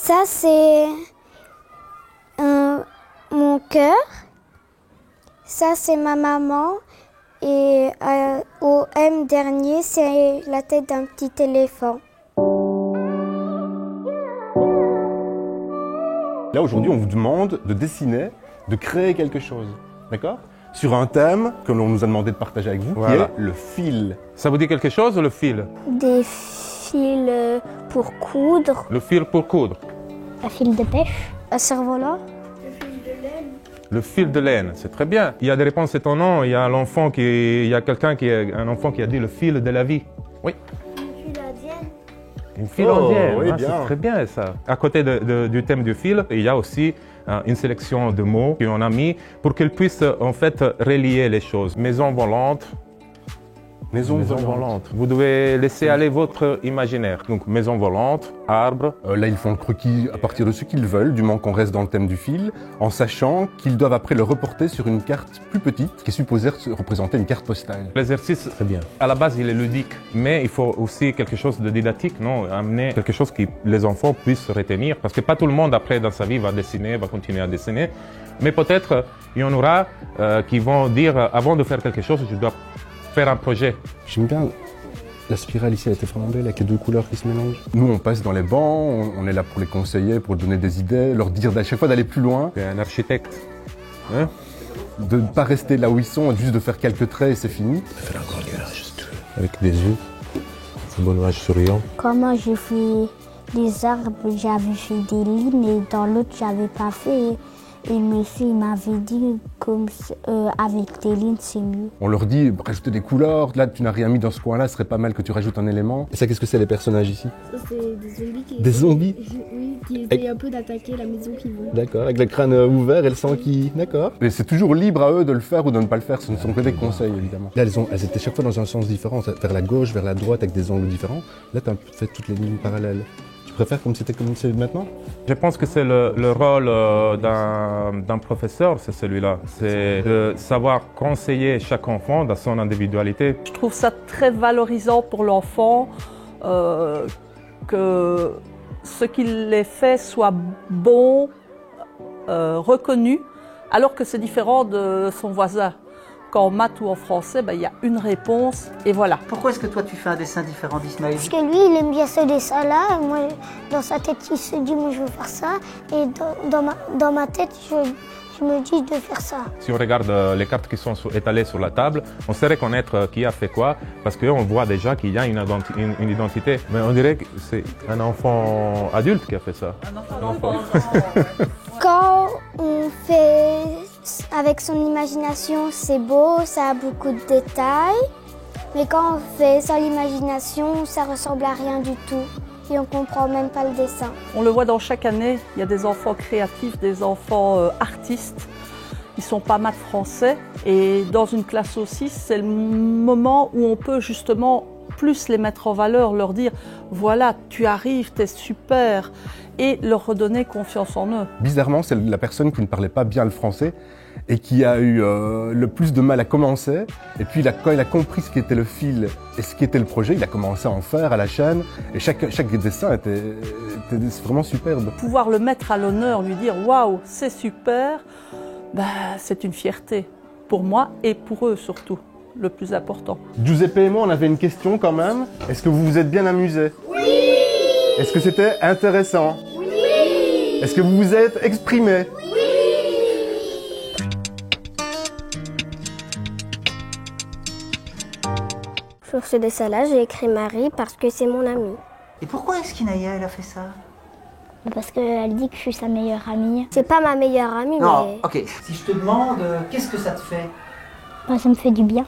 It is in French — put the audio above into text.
Ça, c'est mon cœur. Ça, c'est ma maman. Et au M dernier, c'est la tête d'un petit éléphant. Là, aujourd'hui, on vous demande de dessiner, de créer quelque chose. D'accord ? Sur un thème que l'on nous a demandé de partager avec vous, Voilà. qui est le fil. Ça vous dit quelque chose, le fil? Des fils pour coudre. Le fil pour coudre. Un fil de pêche. Un cerf-volant. Le fil de laine, c'est très bien. Il y a des réponses étonnantes. Il y a un enfant qui a dit le fil de la vie. Oui. Une file indienne. Une file Oh, indienne, oui, hein, bien. c'est très bien ça. À côté du thème du fil, il y a aussi une sélection de mots qu'on a mis pour qu'ils puissent en fait relier les choses. Maison volante. Maison volante. Vous devez laisser aller votre imaginaire. Donc maison volante, arbre. Là, ils font le croquis à partir de ce qu'ils veulent, du moment qu'on reste dans le thème du fil, en sachant qu'ils doivent après le reporter sur une carte plus petite, qui est supposée représenter une carte postale. L'exercice, Très bien. à la base, il est ludique, mais il faut aussi quelque chose de didactique, non? Amener quelque chose que les enfants puissent retenir, parce que pas tout le monde après dans sa vie va dessiner, va continuer à dessiner, mais peut-être il y en aura qui vont dire avant de faire quelque chose, je dois faire un projet. J'aime bien la spirale ici, elle était vraiment belle, avec les deux couleurs qui se mélangent. Nous, on passe dans les bancs, on est là pour les conseiller, pour donner des idées, leur dire à chaque fois d'aller plus loin, C'est un architecte. Hein? de ne pas rester là où ils sont, juste de faire quelques traits et c'est fini. Faire un grand nuage, si tu veux. Avec des yeux. Un beau nuage souriant. Quand moi j'ai fait des arbres, j'avais fait des lignes et dans l'autre j'avais pas fait. Et le monsieur il m'avait dit comme avec des lignes c'est mieux. On leur dit, rajouter des couleurs, là tu n'as rien mis dans ce coin-là, ce serait pas mal que tu rajoutes un élément. Et ça, qu'est-ce que c'est les personnages ici? Ça, c'est des zombies qui Des zombies? Oui, qui essayent un peu d'attaquer la maison qu'ils veulent. D'accord, avec le crâne ouvert et le sang qui... D'accord. Et c'est toujours libre à eux de le faire ou de ne pas le faire, ce ne sont que des conseils évidemment. Là, elles étaient chaque fois dans un sens différent, vers la gauche, vers la droite, avec des angles différents. Là, tu as fait toutes les lignes parallèles. Tu préfères comme c'est maintenant? Je pense que c'est le rôle d'un professeur, c'est celui-là. C'est de savoir conseiller chaque enfant dans son individualité. Je trouve ça très valorisant pour l'enfant que ce qu'il est fait soit bon, reconnu, alors que c'est différent de son voisin. Qu'en maths ou en français, il y a une réponse et voilà. Pourquoi est-ce que toi tu fais un dessin différent d'Ismaël? Parce que lui il aime bien ce dessin-là, et moi dans sa tête il se dit moi je veux faire ça, et dans ma tête je me dis de faire ça. Si on regarde les cartes qui sont étalées sur la table, on sait reconnaître qui a fait quoi, parce qu'on voit déjà qu'il y a une identité. Mais on dirait que c'est un enfant adulte qui a fait ça. Un enfant. Quand on fait avec son imagination, c'est beau, ça a beaucoup de détails. Mais quand on fait sans l'imagination, ça ressemble à rien du tout. Et on comprend même pas le dessin. On le voit dans chaque année, il y a des enfants créatifs, des enfants artistes. Ils sont pas maths français. Et dans une classe aussi, c'est le moment où on peut justement plus les mettre en valeur, leur dire voilà, tu arrives, t'es super, et leur redonner confiance en eux. Bizarrement, c'est la personne qui ne parlait pas bien le français et qui a eu le plus de mal à commencer. Et puis quand il a compris ce qu'était le fil et ce qu'était le projet, il a commencé à en faire à la chaîne. Et chaque dessin était vraiment superbe. Pouvoir le mettre à l'honneur, lui dire waouh, c'est super, c'est une fierté pour moi et pour eux surtout. Le plus important. Giuseppe et moi, on avait une question quand même. Est-ce que vous vous êtes bien amusés? Oui! Est-ce que c'était intéressant? Oui! Est-ce que vous vous êtes exprimés? Oui! Sur ce dessin-là, j'ai écrit Marie parce que c'est mon amie. Et pourquoi est-ce qu'Inaya elle a fait ça? Parce qu'elle dit que je suis sa meilleure amie. C'est pas ma meilleure amie, Non, mais ok. Si je te demande, qu'est-ce que ça te fait? ça me fait du bien.